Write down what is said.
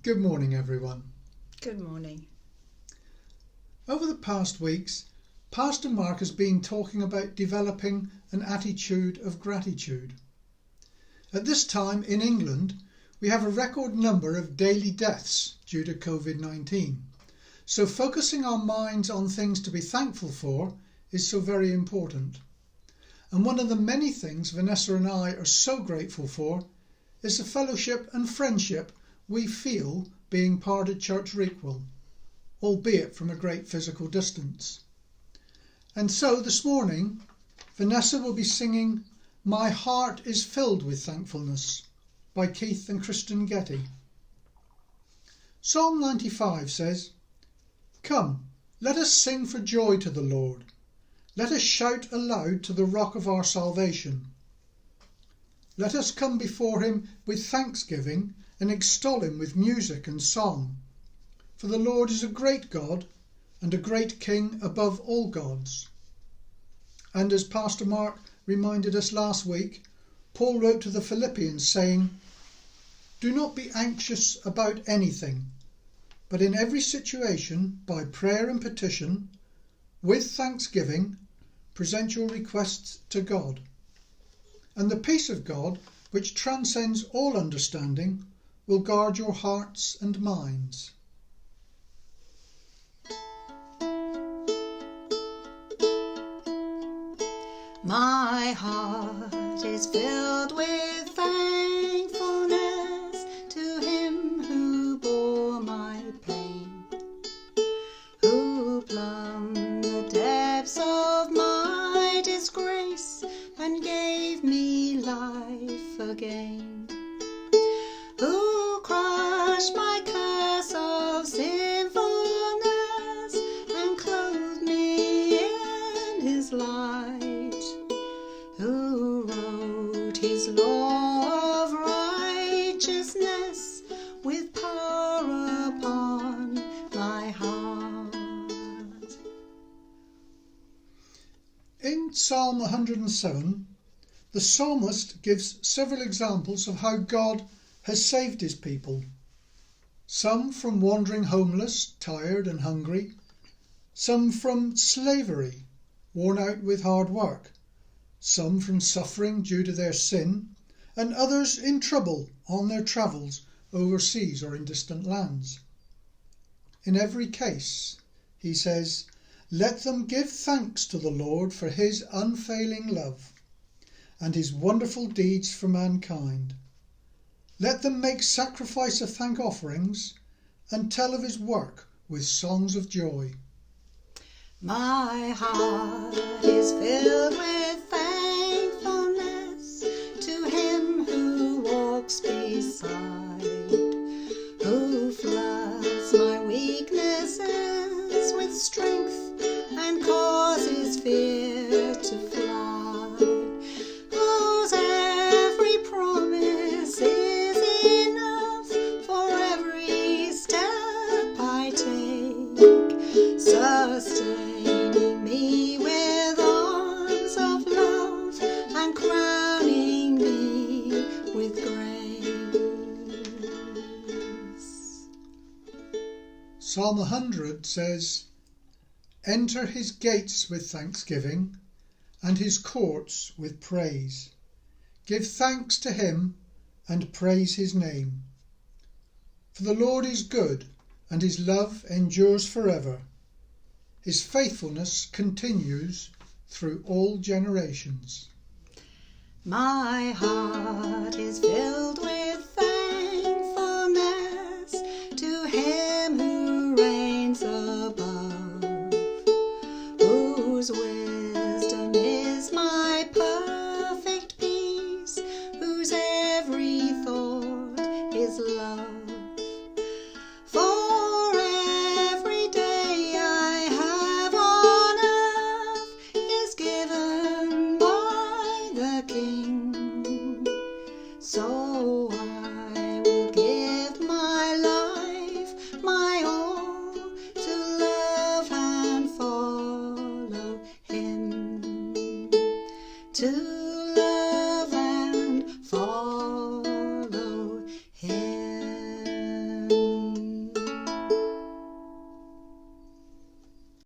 Good morning, everyone. Good morning. Over the past weeks, Pastor Mark has been talking about developing an attitude of gratitude. At this time in England, we have a record number of daily deaths due to COVID-19. So focusing our minds on things to be thankful for is so very important. And one of the many things Vanessa and I are so grateful for is the fellowship and friendship we feel being part of Church Requel, albeit from a great physical distance. And so this morning, Vanessa will be singing My Heart is Filled with Thankfulness by Keith and Kristen Getty. Psalm 95 says, Come, let us sing for joy to the Lord. Let us shout aloud to the rock of our salvation. Let us come before him with thanksgiving and extol him with music and song. For the Lord is a great God and a great King above all gods. And as Pastor Mark reminded us last week, Paul wrote to the Philippians saying, Do not be anxious about anything, but in every situation, by prayer and petition, with thanksgiving, present your requests to God. And the peace of God, which transcends all understanding, will guard your hearts and minds. My heart is filled with thankfulness to him who bore my pain, who plumbed the depths of my disgrace and gave me life again, who crushed my curse of sinfulness and clothed me in his light, who wrote his law of righteousness with power upon my heart. In Psalm 107, the psalmist gives several examples of how God has saved his people. Some from wandering homeless, tired and hungry. Some from slavery, worn out with hard work. Some from suffering due to their sin, and others in trouble on their travels overseas or in distant lands. In every case, he says, let them give thanks to the Lord for his unfailing love and his wonderful deeds for mankind. Let them make sacrifice of thank offerings and tell of his work with songs of joy. My heart is filled with thankfulness to him who walks beside, who floods my weaknesses with strength and causes fear to fly, whose every promise is enough for every step I take, sustaining me with arms of love and crowning me with grace. Psalm 100 says, Enter his gates with thanksgiving and his courts with praise. Give thanks to him and praise his name. For the Lord is good and his love endures forever. His faithfulness continues through all generations. My heart is filled with thankfulness to him who reigns above, whose wisdom is my perfect peace, whose every thought is love.